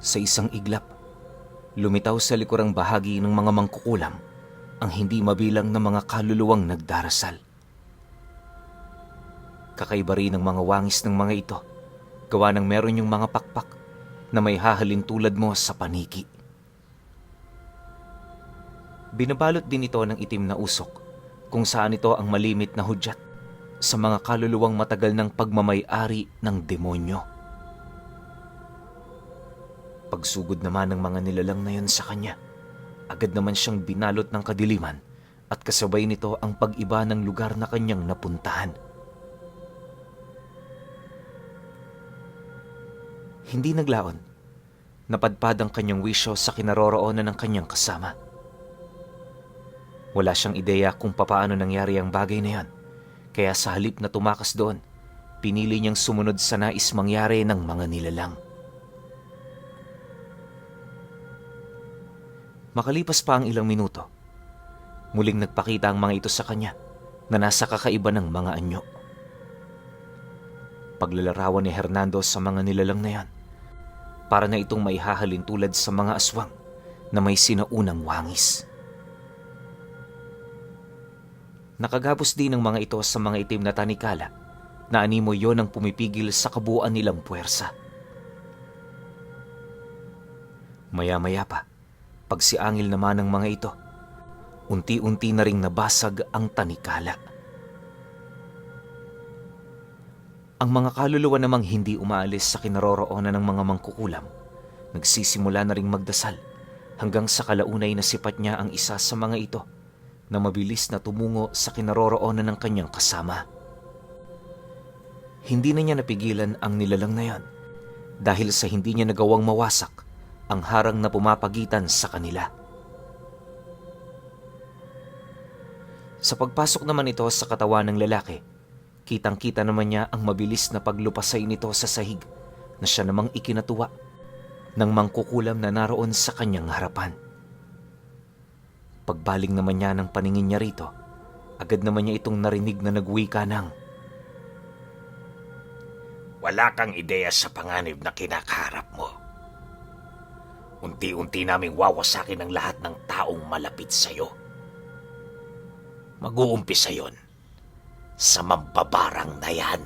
Sa isang iglap, lumitaw sa likurang bahagi ng mga mangkukulam ang hindi mabilang na mga kaluluwang nagdarasal. Kakaiba rin ang mga wangis ng mga ito, gawa ng meron yung mga pakpak na may hahalin tulad mo sa paniki. Binabalot din ito ng itim na usok kung saan ito ang malimit na hudyat sa mga kaluluwang matagal ng pagmamay-ari ng demonyo. Pagsugod naman ng mga nilalang na yun sa kanya, agad naman siyang binalot ng kadiliman at kasabay nito ang pag-iba ng lugar na kanyang napuntahan. Hindi naglaon, napadpad ang kanyang wisyo sa kinaroroonan ng kanyang kasama. Wala siyang ideya kung papaano nangyari ang bagay na yan, kaya sa halip na tumakas doon, pinili niyang sumunod sa nais mangyari ng mga nilalang. Makalipas pa ang ilang minuto, muling nagpakita ang mga ito sa kanya na nasa kakaiba ng mga anyo. Paglalarawan ni Hernando sa mga nilalang na yan, para na itong maihahalin tulad sa mga aswang na may sinaunang wangis. Nakagapos din ng mga ito sa mga itim na tanikala na animo yon ang pumipigil sa kabuuan nilang puwersa. Maya-maya pa, pagsiangil naman ng mga ito, unti-unti na ring nabasag ang tanikala. Ang mga kaluluwa namang hindi umaalis sa kinaroroonan ng mga mangkukulam, nagsisimula na ring magdasal hanggang sa kalaunay na sipat niya ang isa sa mga ito na mabilis na tumungo sa kinaroroonan ng kanyang kasama. Hindi na niya napigilan ang nilalang na yan dahil sa hindi niya nagawang mawasak ang harang na pumapagitan sa kanila. Sa pagpasok naman ito sa katawan ng lalaki, kitang-kita naman niya ang mabilis na paglupasay nito sa sahig na siya namang ikinatuwa ng mangkukulam na naroon sa kanyang harapan. Pagbaling naman niya ng paningin niya rito, agad naman niya itong narinig na nagwika ng, "Wala kang ideya sa panganib na kinakaharap mo. Unti-unti naming wawasakin ang lahat ng taong malapit sa'yo. Mag-uumpisa yon sa mambabarang na yan."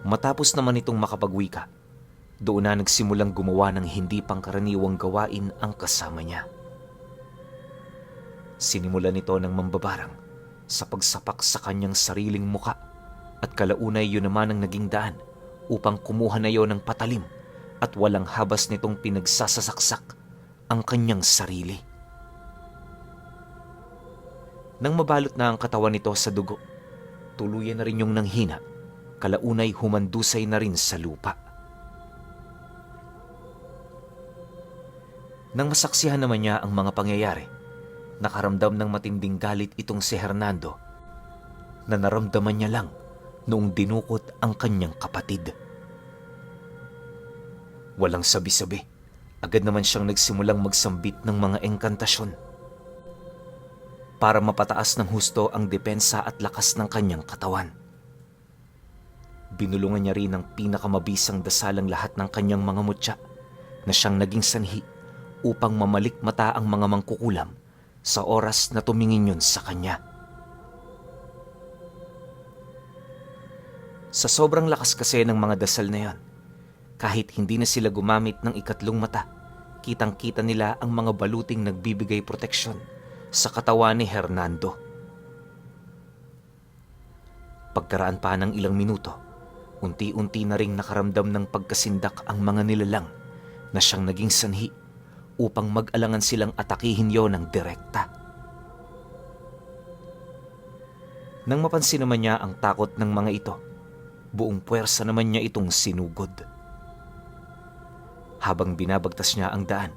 Matapos naman itong makapagwika, doon na nagsimulang gumawa ng hindi pangkaraniwang gawain ang kasama niya. Sinimulan nito ng mambabarang sa pagsapak sa kanyang sariling muka at kalaunay yun naman ang naging daan upang kumuha na yon ng patalim at walang habas nitong pinagsasasaksak ang kanyang sarili. Nang mabalot na ang katawan nito sa dugo, tuluyan na rin yung nanghina, kalaunay humandusay na rin sa lupa. Nang masaksihan naman niya ang mga pangyayari, nakaramdam ng matinding galit itong si Hernando na naramdaman niya lang noong dinukot ang kanyang kapatid. Walang sabi-sabi, agad naman siyang nagsimulang magsambit ng mga engkantasyon para mapataas ng husto ang depensa at lakas ng kanyang katawan. Binulungan niya rin ng pinakamabisang dasalang lahat ng kanyang mga mutya na siyang naging sanhi upang mamalik mata ang mga mangkukulam sa oras na tumingin yun sa kanya. Sa sobrang lakas kasi ng mga dasal na yan, kahit hindi na sila gumamit ng ikatlong mata, kitang-kita nila ang mga baluting nagbibigay proteksyon sa katawan ni Hernando. Pagkaraan pa ng ilang minuto, unti-unti na ring nakaramdam ng pagkasindak ang mga nilalang na siyang naging sanhi upang mag-alangan silang atakihin yon ng direkta. Nang mapansin naman niya ang takot ng mga ito, buong puwersa naman niya itong sinugod. Habang binabagtas niya ang daan,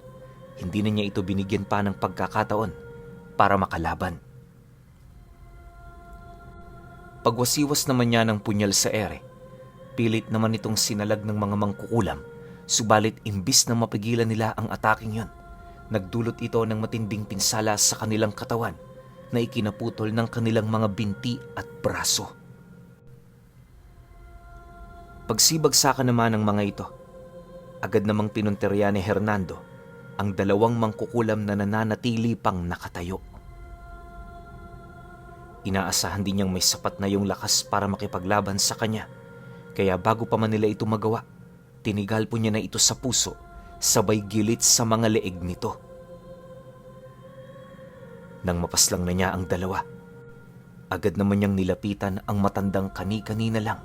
hindi na niya ito binigyan pa ng pagkakataon para makalaban. Pagwasiwas naman niya ng punyal sa ere, pilit naman itong sinalag ng mga mangkukulam, subalit imbis na mapigilan nila ang ataking yon, nagdulot ito ng matinding pinsala sa kanilang katawan na ikinaputol ng kanilang mga binti at braso. Pagsibagsakan naman ng mga ito, agad namang pinunterya ni Hernando ang dalawang mangkukulam na nananatili pang nakatayo. Inaasahan din niyang may sapat na yung lakas para makipaglaban sa kanya, kaya bago pa man nila ito magawa, tinigal po niya na ito sa puso, sabay gilit sa mga leeg nito. Nang mapaslang na niya ang dalawa, agad naman niyang nilapitan ang matandang kani-kanina lang,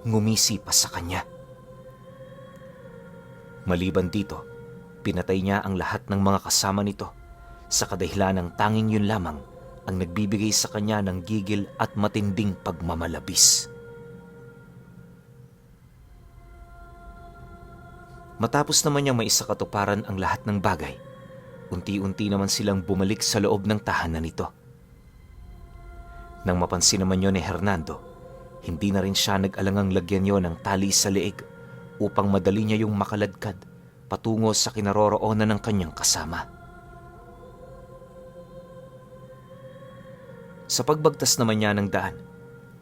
ngumisi pa sa kanya. Maliban dito, pinatay niya ang lahat ng mga kasama nito sa kadahilan ng tanging yun lamang ang nagbibigay sa kanya ng gigil at matinding pagmamalabis. Matapos naman niyang maisakatuparan ang lahat ng bagay, unti-unti naman silang bumalik sa loob ng tahanan nito. Nang mapansin naman yun ni Hernando, hindi na rin siya nag-alangang lagyan yon ng tali sa leeg upang madali niya yung makaladkad patungo sa kinaroroonan ng kanyang kasama. Sa pagbagtas naman niya ng daan,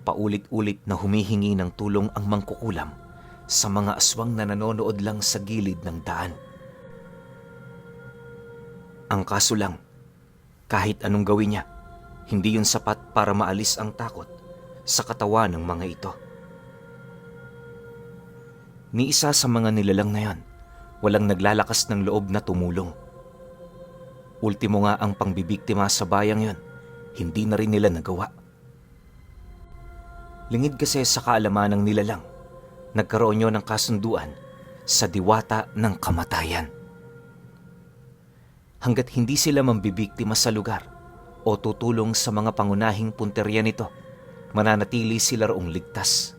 paulit-ulit na humihingi ng tulong ang mangkukulam sa mga aswang na nanonood lang sa gilid ng daan. Ang kaso lang, kahit anong gawin niya, hindi yun sapat para maalis ang takot sa katawan ng mga ito. Ni isa sa mga nilalang na yan, walang naglalakas ng loob na tumulong. Ultimo nga ang pangbibiktima sa bayang yon, hindi na rin nila nagawa. Lingid kasi sa kaalaman ng nilalang, nagkaroon yun ng kasunduan sa diwata ng kamatayan. Hanggat hindi sila mambibiktima sa lugar o tutulong sa mga pangunahing punterya nito, mananatili sila roong ligtas.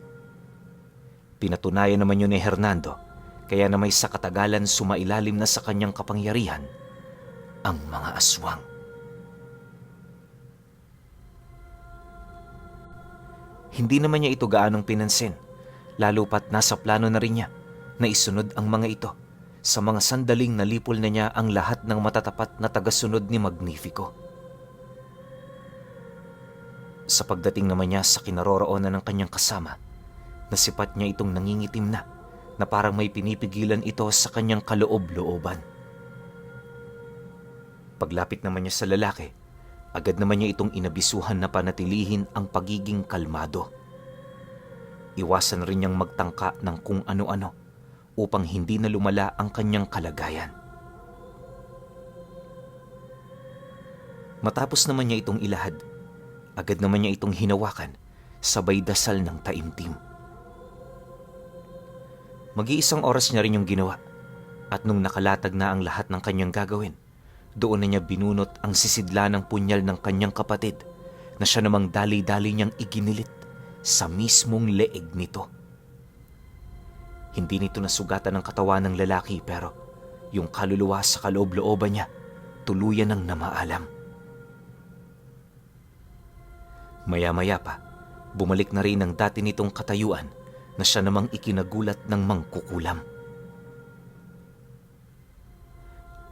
Pinatunayan naman yun ni Hernando, kaya na may sa katagalan sumailalim na sa kanyang kapangyarihan ang mga aswang. Hindi naman niya ito gaanong pinansin, lalo pat nasa plano na rin niya na isunod ang mga ito sa mga sandaling nalipol na niya ang lahat ng matatapat na tagasunod ni Magnifico. Sa pagdating naman niya sa kinaroroonan ng kanyang kasama, nasipat niya itong nangingitim na parang may pinipigilan ito sa kanyang kaloob-looban. Paglapit naman niya sa lalaki, agad naman niya itong inabisuhan na panatilihin ang pagiging kalmado. Iwasan rin niyang magtangka ng kung ano-ano upang hindi na lumala ang kanyang kalagayan. Matapos naman niya itong ilahad, agad naman niya itong hinawakan, sabay dasal ng taimtim. Mag-iisang oras niya rin yung ginawa, at nung nakalatag na ang lahat ng kanyang gagawin, doon na niya binunot ang sisidla ng punyal ng kanyang kapatid na siya namang dali-dali niyang iginilit sa mismong leeg nito. Hindi nito nasugatan ang katawan ng lalaki pero yung kaluluwa sa kaloob-looban niya tuluyan ng namaalam. Maya-maya pa, bumalik na rin ang dati nitong katayuan na siya namang ikinagulat ng mangkukulam.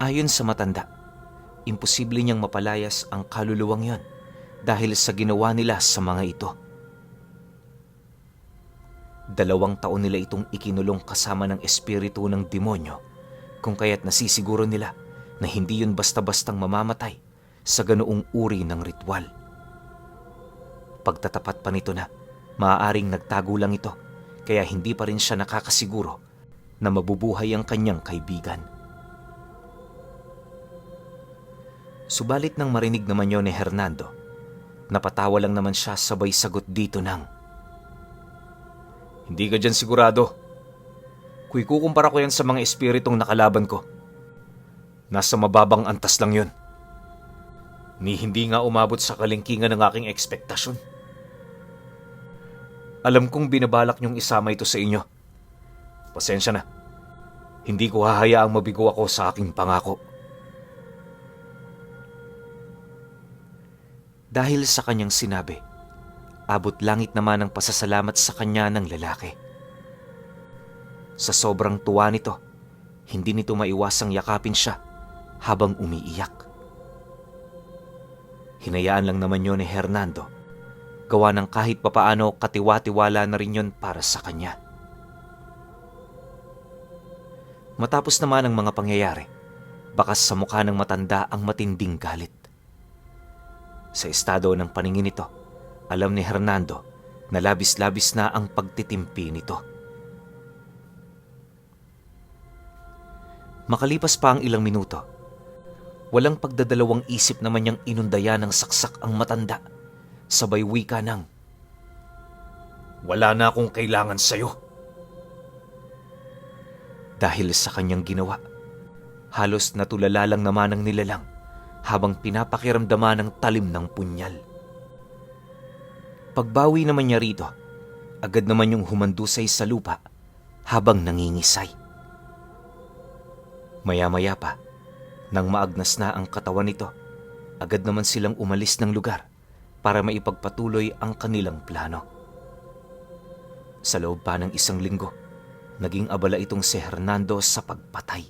Ayon sa matanda, imposible niyang mapalayas ang kaluluwang yon dahil sa ginawa nila sa mga ito. 2 taon nila itong ikinulong kasama ng espiritu ng demonyo, kung kaya't nasisiguro nila na hindi yun basta-bastang mamamatay sa ganoong uri ng ritual. Pagtatapat pa nito na maaaring nagtago lang ito, kaya hindi pa rin siya nakakasiguro na mabubuhay ang kanyang kaibigan. Subalit nang marinig naman yon ni Hernando, napatawa lang naman siya sabay sagot dito ng, "Hindi ka dyan sigurado. Kung ikukumpara ko yan sa mga espiritong nakalaban ko, nasa mababang antas lang yun. Ni hindi nga umabot sa kalingkingan ng aking ekspektasyon. Alam kong binabalak niyong isama ito sa inyo. Pasensya na. Hindi ko hahayaang mabigo ako sa aking pangako." Dahil sa kanyang sinabi, abot langit naman ang pasasalamat sa kanya ng lalaki. Sa sobrang tuwa nito, hindi nito maiwasang yakapin siya habang umiiyak. Hinayaan lang naman yon ni Hernando, gawa ng kahit papaano katiwa-tiwala na rin yon para sa kanya. Matapos naman ang mga pangyayari, bakas sa mukha ng matanda ang matinding galit. Sa estado ng paningin nito, alam ni Hernando na labis-labis na ang pagtitimpi nito. Makalipas pa ang ilang minuto, walang pagdadalawang isip naman niyang inundaya ng saksak ang matanda, sabay wika ng, Wala na akong kailangan sa'yo. dahil sa kanyang ginawa, halos natulala lang naman ang nilalang habang pinapakiramdaman ng talim ng punyal. Pagbawi naman niya rito, agad naman yung humandusay sa lupa habang nangingisay. Maya-maya pa, nang maagnas na ang katawan nito, agad naman silang umalis ng lugar para maipagpatuloy ang kanilang plano. Sa loob pa ng 1 linggo, naging abala itong si Hernando sa pagpatay.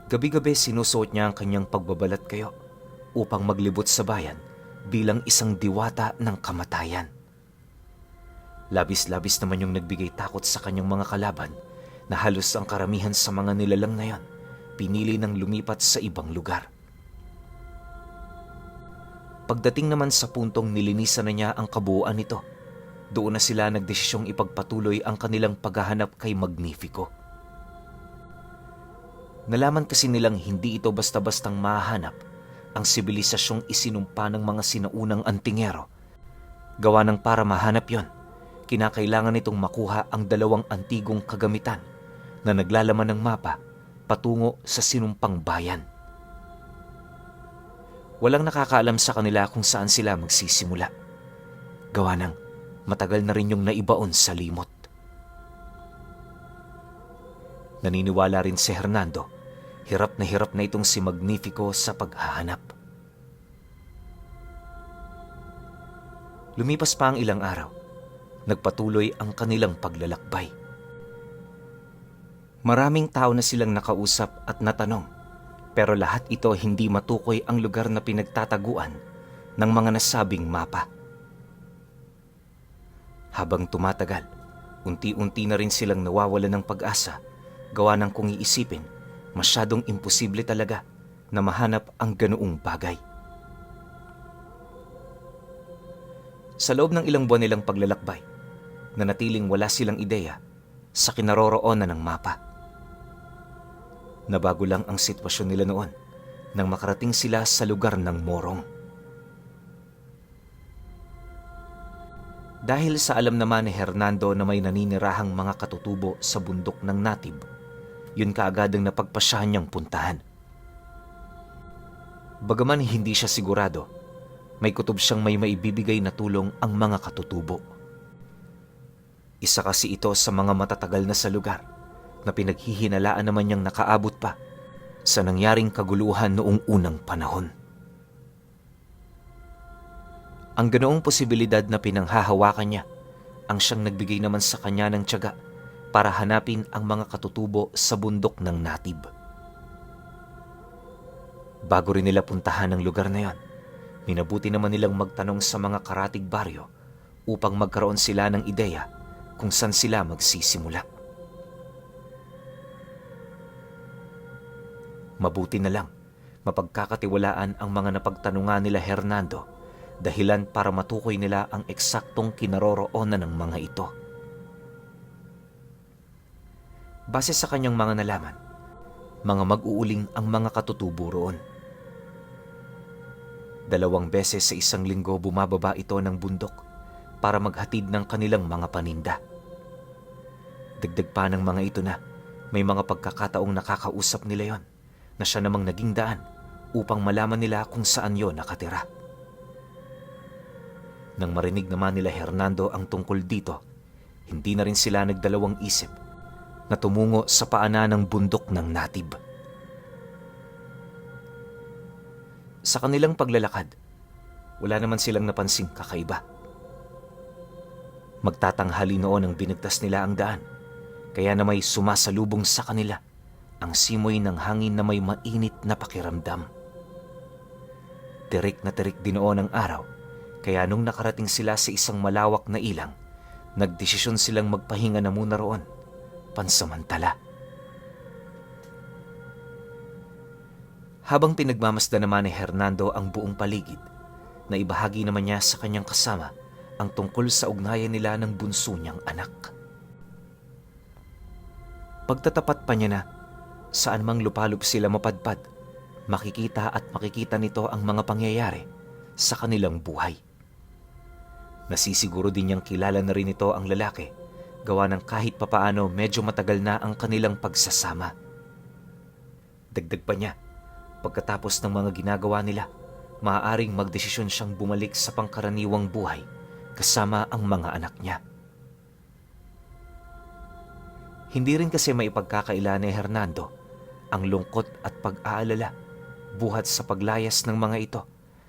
Gabi-gabi sinusuot niya ang kanyang pagbabalat kayo upang maglibot sa bayan bilang isang diwata ng kamatayan. Labis-labis naman yung nagbigay takot sa kanyang mga kalaban na halos ang karamihan sa mga nilalang na yon pinili ng lumipat sa ibang lugar. Pagdating naman sa puntong nilinisan na niya ang kabuuan nito, doon na sila nagdesisyong ipagpatuloy ang kanilang paghahanap kay Magnifico. Nalaman kasi nilang hindi ito basta-bastang mahanap ang sibilisasyong isinumpa ng mga sinaunang antingero. Gawa ng para mahanap yon, kinakailangan nitong makuha ang 2 antigong kagamitan na naglalaman ng mapa patungo sa sinumpang bayan. Walang nakakaalam sa kanila kung saan sila magsisimula. Gawa ng matagal na rin yung naibaon sa limot. Naniniwala rin si Hernando, hirap na itong si Magnifico sa paghahanap. Lumipas pa ang ilang araw, nagpatuloy ang kanilang paglalakbay. Maraming tao na silang nakausap at natanong, pero lahat ito hindi matukoy ang lugar na pinagtataguan ng mga nasabing mapa. Habang tumatagal, unti-unti na rin silang nawawalan ng pag-asa, gawa ng kung iisipin, masyadong imposible talaga na mahanap ang ganoong bagay. Sa loob ng ilang buwan nilang paglalakbay, nanatiling wala silang ideya sa kinaroroonan ng mapa. Nabago lang ang sitwasyon nila noon nang makarating sila sa lugar ng Morong. Dahil sa alam naman ni Hernando na may naninirahang mga katutubo sa bundok ng Natib, yun kaagad ang napagpasyahan niyang puntahan. Bagaman hindi siya sigurado, may kutob siyang may maibibigay na tulong ang mga katutubo. Isa kasi ito sa mga matatagal na sa lugar na pinaghihinalaan naman niyang nakaabot pa sa nangyaring kaguluhan noong unang panahon. Ang ganoong posibilidad na pinanghahawakan niya ang siyang nagbigay naman sa kanya ng tiyaga para hanapin ang mga katutubo sa bundok ng Natib. Bago rin nila puntahan ang lugar na yon, minabuti naman nilang magtanong sa mga karatig baryo upang magkaroon sila ng ideya kung saan sila magsisimula. Mabuti na lang, mapagkakatiwalaan ang mga napagtanungan nila Hernando, dahilan para matukoy nila ang eksaktong kinaroroonan ng mga ito. Base sa kanyang mga nalaman, mga mag-uuling ang mga katutubo roon. 2 beses sa 1 linggo bumababa ito ng bundok para maghatid ng kanilang mga paninda. Dagdag pa ng mga ito na may mga pagkakataong nakakausap nila yon na siya namang naging daan upang malaman nila kung saan yon nakatira. Nang marinig naman nila Hernando ang tungkol dito, hindi na rin sila nagdalawang isip na tumungo sa paanan ng bundok ng Natib. Sa kanilang paglalakad, wala naman silang napansing kakaiba. Magtatanghali noon ang binigtas nila ang daan, kaya na may sumasalubong sa kanila ang simoy ng hangin na may mainit na pakiramdam. Tirik na tirik din noon ang araw, kaya nung nakarating sila sa isang malawak na ilang, nagdesisyon silang magpahinga na muna roon pansamantala. Habang pinagmamasdan naman ni Hernando ang buong paligid, na ibahagi naman niya sa kanyang kasama ang tungkol sa ugnayan nila ng bunso niyang anak. Pagtatapat pa niya na, saan mang lupalop sila mapadpad, makikita at makikita nito ang mga pangyayari sa kanilang buhay. Nasisiguro din niyang kilala na rin ito ang lalaki, gawa ng kahit papaano medyo matagal na ang kanilang pagsasama. Dagdag pa niya, pagkatapos ng mga ginagawa nila, maaaring magdesisyon siyang bumalik sa pangkaraniwang buhay kasama ang mga anak niya. Hindi rin kasi maipagkakaila ni Hernando ang lungkot at pag-aalala buhat sa paglayas ng mga ito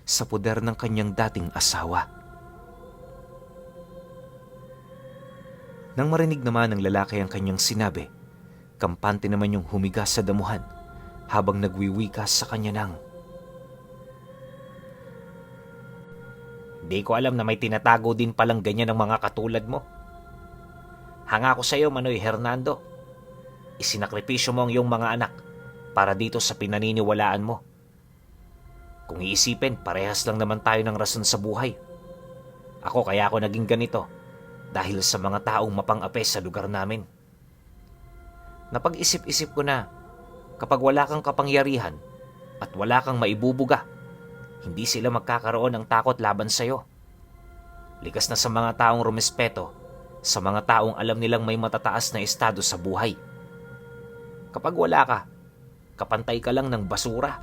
sa poder ng kanyang dating asawa. Nang marinig naman ng lalaki ang kanyang sinabi, kampante naman yung humiga sa damuhan habang nagwiwika sa kanya ng, Di ko alam na may tinatago din palang ganyan ng mga katulad mo. Hanga ko sa iyo, Manoy Hernando. Isinakripisyo mo ang iyong mga anak para dito sa pinaniniwalaan mo. Kung iisipin, parehas lang naman tayo ng rason sa buhay. Ako kaya ako naging ganito dahil sa mga taong mapang-ape sa lugar namin. Napag-isip-isip ko na kapag wala kang kapangyarihan at wala kang maibubuga, hindi sila magkakaroon ng takot laban sa'yo. Likas na sa mga taong rumespeto, sa mga taong alam nilang may matataas na estado sa buhay. Kapag wala ka, kapantay ka lang ng basura.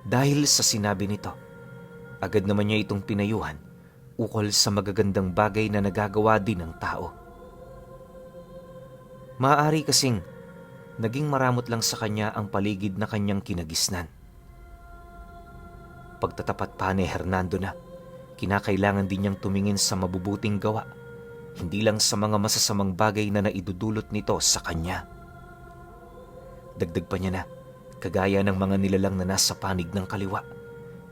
Dahil sa sinabi nito, agad naman niya itong pinayuhan ukol sa magagandang bagay na nagagawa din ng tao. Maaari kasing naging maramot lang sa kanya ang paligid na kanyang kinagisnan. Pagtatapat pa ni Hernando na, kinakailangan din niyang tumingin sa mabubuting gawa, hindi lang sa mga masasamang bagay na naidudulot nito sa kanya. Dagdag pa niya na, kagaya ng mga nilalang na nasa panig ng kaliwa,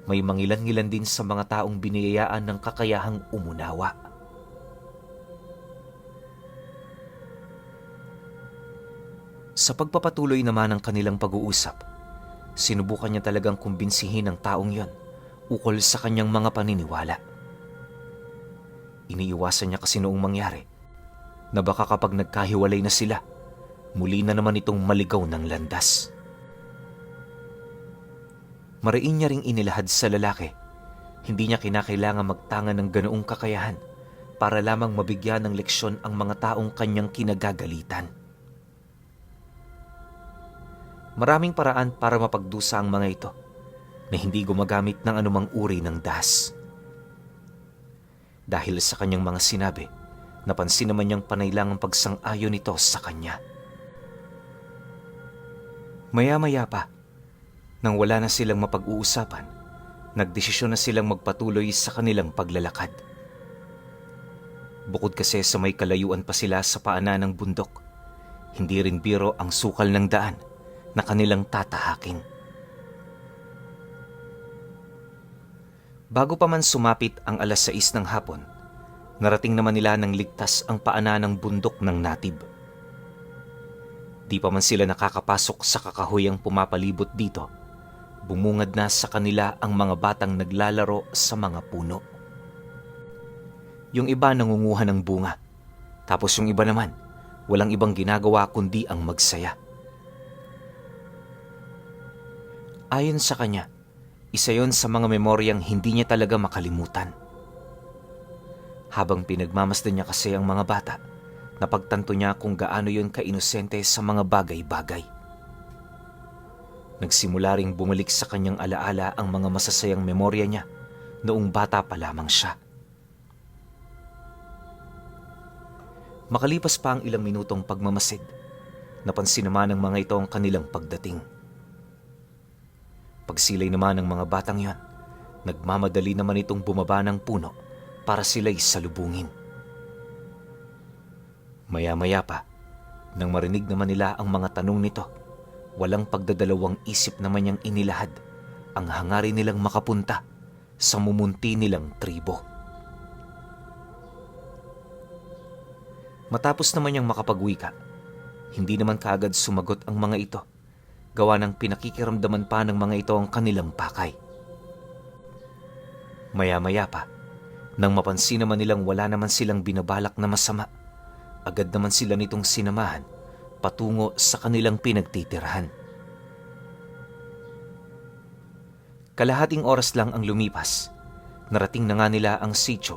may mangilan-ngilan din sa mga taong biniyayaan ng kakayahang umunawa. Sa pagpapatuloy naman ng kanilang pag-uusap, sinubukan niya talagang kumbinsihin ang taong yon ukol sa kanyang mga paniniwala. Iniiwasan niya kasi noong mangyari na baka kapag nagkahiwalay na sila, muli na naman itong maligaw ng landas. Mariin niya ring inilahad sa lalaki, hindi niya kinakailangan magtanga ng ganoong kakayahan para lamang mabigyan ng leksyon ang mga taong kanyang kinagagalitan. Maraming paraan para mapagdusa ang mga ito na hindi gumagamit ng anumang uri ng dahas. Dahil sa kanyang mga sinabi, napansin naman niyang panailangang pagsang-ayon nito sa kanya. Maya-maya pa, nang wala na silang mapag-uusapan, nagdesisyon na silang magpatuloy sa kanilang paglalakad. Bukod kasi sa may kalayuan pa sila sa paanan ng bundok, hindi rin biro ang sukal ng daan na kanilang tatahakin. Bago pa man sumapit ang 6:00 ng hapon, narating naman nila ng ligtas ang paanan ng bundok ng natib. Di pa man sila nakakapasok sa kakahuyang pumapalibot dito, bumungad na sa kanila ang mga batang naglalaro sa mga puno. Yung iba nangunguha ng bunga, tapos yung iba naman, walang ibang ginagawa kundi ang magsaya. Ayon sa kanya, isa yon sa mga memoryang hindi niya talaga makalimutan. Habang pinagmamasdan niya kasi ang mga bata, napagtanto niya kung gaano yon kainosente sa mga bagay-bagay. Nagsimula ring bumalik sa kanyang alaala ang mga masasayang memorya niya noong bata pa lamang siya. Makalipas pa ang ilang minutong pagmamasid, napansin naman ng mga ito ang kanilang pagdating. Pagsilay naman ng mga batang yon, nagmamadali naman itong bumaba ng puno para sila'y salubungin. Maya-maya pa, nang marinig naman nila ang mga tanong nito, walang pagdadalawang isip naman niyang inilahad ang hangarin nilang makapunta sa mumunti nilang tribo. Matapos naman niyang makapagwika, hindi naman kaagad sumagot ang mga ito, gawa ng pinakikiramdaman pa ng mga ito ang kanilang pakay. Maya-maya pa, nang mapansin naman nilang wala naman silang binabalak na masama, agad naman sila nitong sinamahan patungo sa kanilang pinagtitirahan. Kalahating oras lang ang lumipas, narating na nga nila ang sitio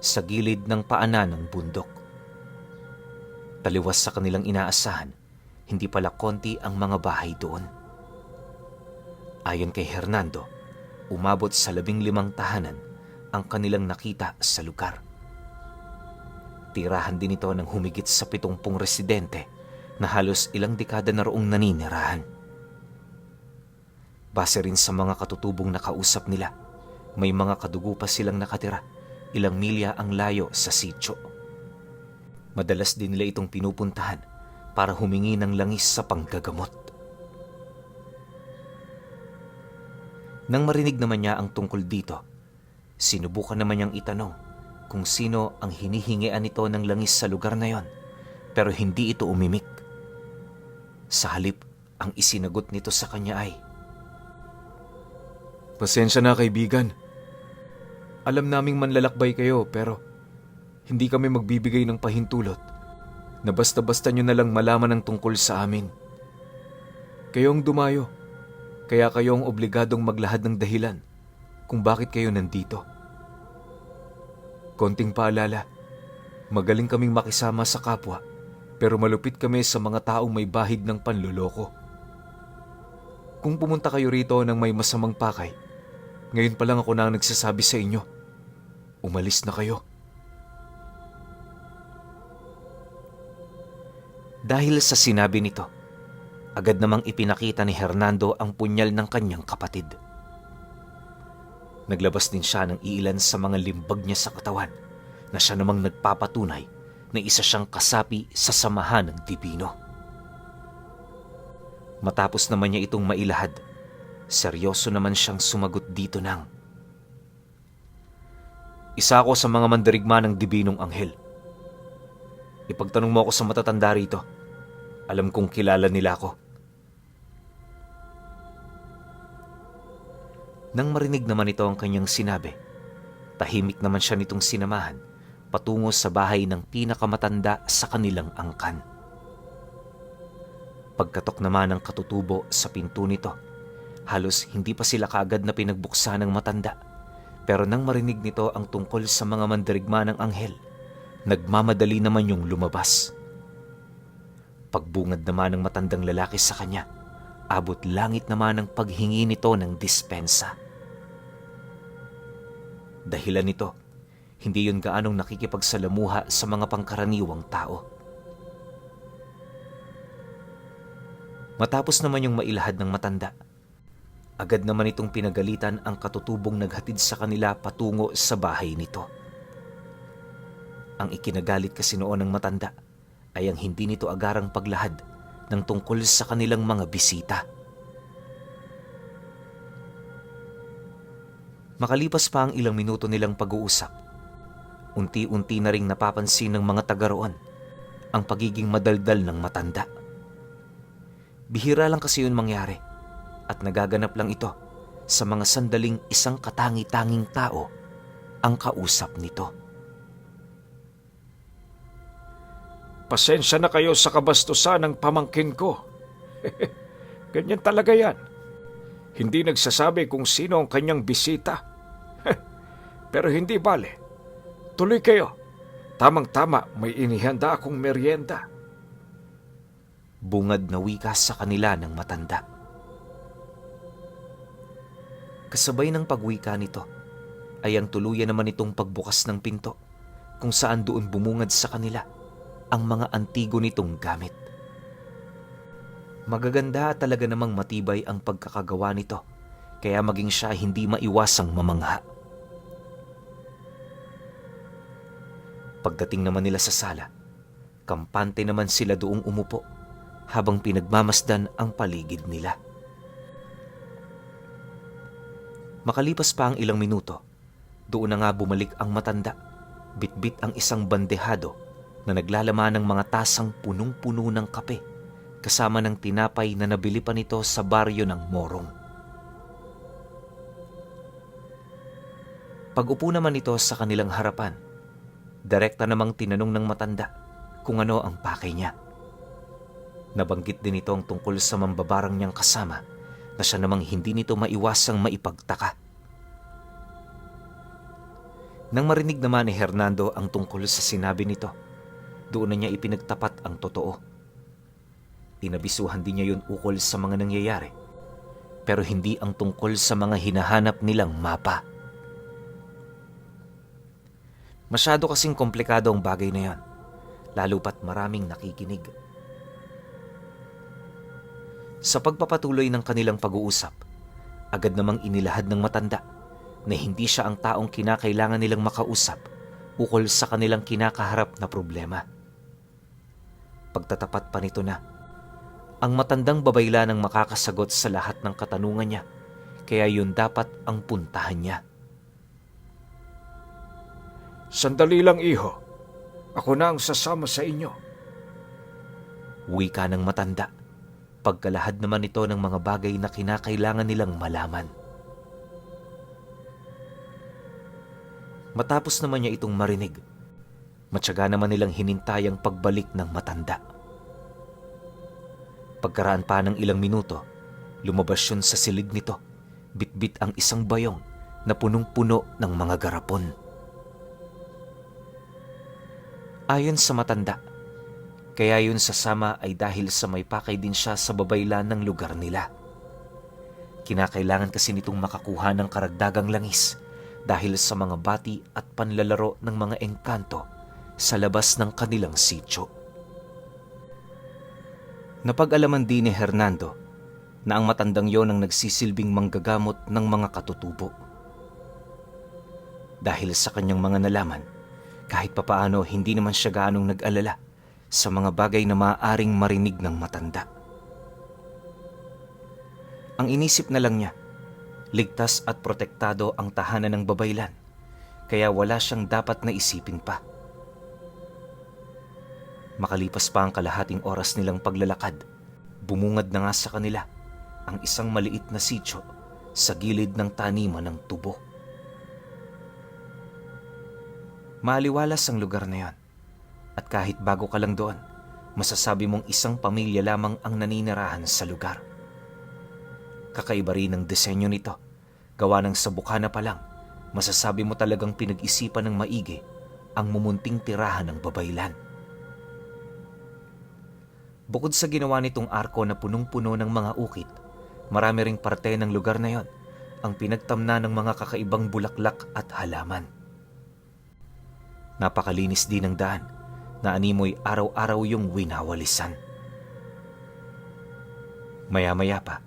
sa gilid ng paanan ng bundok. Taliwas sa kanilang inaasahan, hindi pala konti ang mga bahay doon. Ayon kay Hernando, umabot sa 15 tahanan ang kanilang nakita sa lugar. Tirahan din ito ng humigit sa 70 residente na halos ilang dekada na roong naninirahan. Base rin sa mga katutubong nakausap nila, may mga kadugo pa silang nakatira, ilang milya ang layo sa sitio. Madalas din nila itong pinupuntahan para humingi ng langis sa panggagamot. Nang marinig naman niya ang tungkol dito, sinubukan naman niyang itanong kung sino ang hinihingian nito ng langis sa lugar na yon, pero hindi ito umimik. Sa halip, ang isinagot nito sa kanya ay, "Pasensya na kaibigan. Alam naming manlalakbay kayo pero hindi kami magbibigay ng pahintulot na basta-basta nyo na lang malaman ang tungkol sa amin. Kayong dumayo, kaya kayong obligadong maglahad ng dahilan kung bakit kayo nandito. Konting paalala, magaling kaming makisama sa kapwa pero malupit kami sa mga taong may bahid ng panloloko. Kung pumunta kayo rito ng may masamang pakay, ngayon pa lang ako na ang nagsasabi sa inyo, umalis na kayo." Dahil sa sinabi nito, agad namang ipinakita ni Hernando ang punyal ng kanyang kapatid. Naglabas din siya ng iilan sa mga limbag niya sa katawan na siya namang nagpapatunay na isa siyang kasapi sa samahan ng Dibino. Matapos naman niya itong mailahad, seryoso naman siyang sumagot dito ng, "Isa ako sa mga mandirigma ng Dibinong Anghel. Ipagtanong mo ako sa matatanda rito. Alam kong kilala nila ako." Nang marinig naman ito ang kanyang sinabi, tahimik naman siya nitong sinamahan patungo sa bahay ng pinakamatanda sa kanilang angkan. Pagkatok naman ng katutubo sa pinto nito, halos hindi pa sila kaagad na pinagbuksan ng matanda, pero nang marinig nito ang tungkol sa mga mandirigma ng anghel, nagmamadali naman yung lumabas. Pagbungad naman ng matandang lalaki sa kanya, abot langit naman ang paghingi nito ng dispensa. Dahilan nito, hindi yun gaanong nakikipagsalamuha sa mga pangkaraniwang tao. Matapos naman yung mailahad ng matanda, agad naman itong pinagalitan ang katutubong naghatid sa kanila patungo sa bahay nito. Ang ikinagalit kasi noon ng matanda ay ang hindi nito agarang paglahad ng tungkol sa kanilang mga bisita. Makalipas pa ang ilang minuto nilang pag-uusap, unti-unti na ring napapansin ng mga taga roon ang pagiging madaldal ng matanda. Bihira lang kasi yun mangyari at nagaganap lang ito sa mga sandaling isang katangi-tanging tao ang kausap nito. "Pasensya na kayo sa kabastusan ng pamangkin ko. Ganyan talaga yan. Hindi nagsasabi kung sino ang kanyang bisita. Pero hindi bale. Tuloy kayo. Tamang-tama, may inihanda akong merienda." Bungad na wika sa kanila ng matanda. Kasabay ng pagwika nito ay ang tuluyan naman itong pagbukas ng pinto kung saan doon bumungad sa kanila ang mga antigo nitong gamit. Magaganda talaga namang matibay ang pagkakagawa nito, kaya maging siya hindi maiwasang mamangha. Pagdating naman nila sa sala, kampante naman sila doong umupo habang pinagmamasdan ang paligid nila. Makalipas pa ang ilang minuto, doon na nga bumalik ang matanda, bitbit ang isang bandehado na naglalaman ng mga tasang punong-puno ng kape kasama ng tinapay na nabili pa nito sa baryo ng Morong. Pag-upo naman ito sa kanilang harapan, direkta namang tinanong ng matanda kung ano ang pakay niya. Nabanggit din ito ang tungkol sa mambabarang niyang kasama na siya namang hindi nito maiwasang maipagtaka. Nang marinig naman ni Hernando ang tungkol sa sinabi nito, doon na niya ipinagtapat ang totoo. Inabisuhan din niya yun ukol sa mga nangyayari, pero hindi ang tungkol sa mga hinahanap nilang mapa. Masyado kasing komplikado ang bagay na yan, lalo pat maraming nakikinig. Sa pagpapatuloy ng kanilang pag-uusap, agad namang inilahad ng matanda na hindi siya ang taong kinakailangan nilang makausap ukol sa kanilang kinakaharap na problema. Pagtatapat pa nito na, ang matandang babaylan ang makakasagot sa lahat ng katanungan niya, kaya yun dapat ang puntahan niya. Sandali lang, iho. Ako na ang sasama sa inyo. Wika ng matanda, pagkalahad naman ito ng mga bagay na kinakailangan nilang malaman. Matapos naman niya itong marinig, matyaga naman nilang hinintay ang pagbalik ng matanda. Pagkaraan pa ng ilang minuto, lumabas yun sa silid nito, bitbit ang isang bayong na punong-puno ng mga garapon. Ayon sa matanda, kaya yun sasama ay dahil sa may pakay din siya sa babaylan ng lugar nila. Kinakailangan kasi nitong makakuha ng karagdagang langis dahil sa mga bati at panlalaro ng mga engkanto sa labas ng kanilang sityo. Napag-alaman din ni Hernando na ang matandang yon ang nagsisilbing manggagamot ng mga katutubo. Dahil sa kanyang mga nalaman, kahit papaano hindi naman siya gaanong nag-alala sa mga bagay na maaaring marinig ng matanda. Ang inisip na lang niya, ligtas at protektado ang tahanan ng babaylan, kaya wala siyang dapat na isipin pa. Makalipas pa ang kalahating oras nilang paglalakad, bumungad na nga sa kanila ang isang maliit na sityo sa gilid ng taniman ng tubo. Maaliwalas ang lugar na yon, at kahit bago ka lang doon, masasabi mong isang pamilya lamang ang naninirahan sa lugar. Kakaiba rin ang disenyo nito, gawa ng sa bukana pa lang, masasabi mo talagang pinag-isipan ng maigi ang mumunting tirahan ng babaylan. Bukod sa ginawa nitong arko na punong-puno ng mga ukit, marami ring parte ng lugar na yon ang pinagtamna ng mga kakaibang bulaklak at halaman. Napakalinis din ng daan na animoy araw-araw yung winawalisan. Maya-maya pa,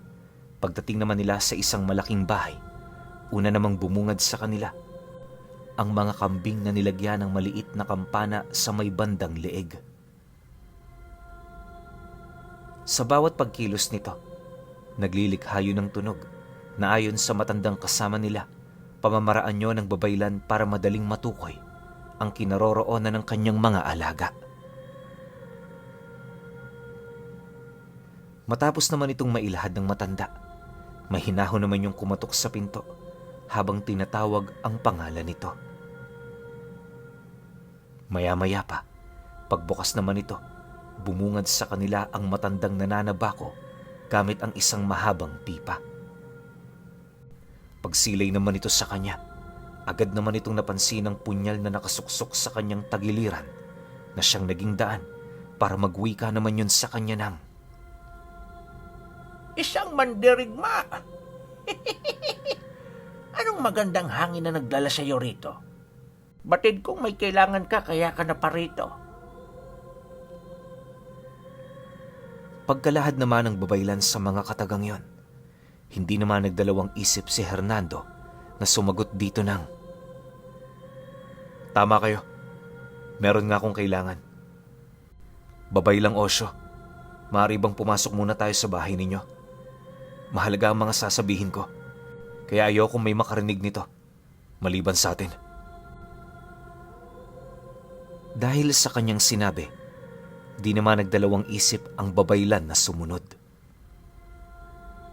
pagdating naman nila sa isang malaking bahay, una namang bumungad sa kanila ang mga kambing na nilagyan ng maliit na kampana sa may bandang leeg. Sa bawat pagkilos nito, naglilikha yun ng tunog na ayon sa matandang kasama nila, pamamaraan nyo ng babaylan para madaling matukoy ang kinaroroonan ng kanyang mga alaga. Matapos naman itong mailahad ng matanda, mahinahon naman yung kumatok sa pinto habang tinatawag ang pangalan nito. Maya-maya pa, pagbukas naman ito, bumungad sa kanila ang matandang nananabako gamit ang isang mahabang pipa. Pagsilay naman ito sa kanya, agad naman itong napansin ang punyal na nakasuksok sa kanyang tagiliran na siyang naging daan para magwika naman yun sa kanya ng, Isang mandirigma! Anong magandang hangin na nagdala sa'yo rito? Batid kung may kailangan ka kaya ka na parito. Pagkalahad naman ng babaylan sa mga katagang yon, hindi naman nagdalawang isip si Hernando na sumagot dito ng, Tama kayo. Meron nga akong kailangan. Babaylang Osyo, maaari bang pumasok muna tayo sa bahay ninyo? Mahalaga ang mga sasabihin ko, kaya ayokong may makarinig nito, maliban sa atin. Dahil sa kanyang sinabi, di naman nagdalawang isip ang babaylan na sumunod.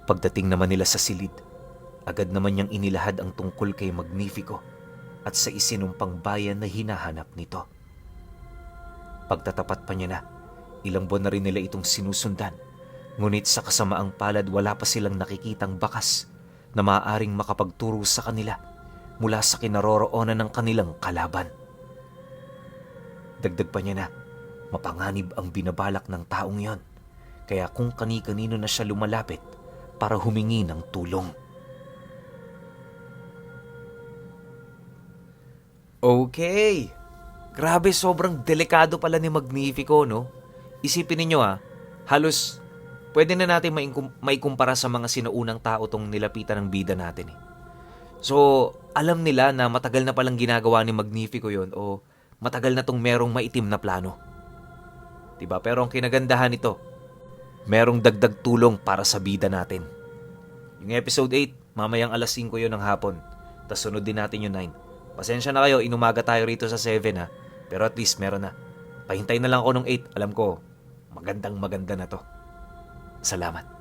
Pagdating naman nila sa silid, agad naman niyang inilahad ang tungkol kay Magnifico at sa isinumpang bayan na hinahanap nito. Pagtatapat pa niya na, ilang buwan na rin nila itong sinusundan, ngunit sa kasamaang palad wala pa silang nakikitang bakas na maaaring makapagturo sa kanila mula sa kinaroroonan ng kanilang kalaban. Dagdag pa niya na, mapanganib ang binabalak ng taong yon, kaya kung kani-kanino na siya lumalapit para humingi ng tulong. Okay. Grabe, sobrang delikado pala ni Magnifico, no? Isipin ninyo halos pwede na natin maikumpara sa mga sinuunang tao tong nilapitan ng bida natin eh. So, alam nila na matagal na palang ginagawa ni Magnifico yon o matagal na tong merong maitim na plano. Diba? Pero ang kinagandahan nito, merong dagdag tulong para sa bida natin. Yung episode 8, mamayang alas 5 yon ng hapon. Tapos sunod din natin yung 9. Pasensya na kayo, inumaga tayo rito sa 7 pero at least meron na. Pahintay na lang ako nung 8. Alam ko, magandang maganda na to. Salamat.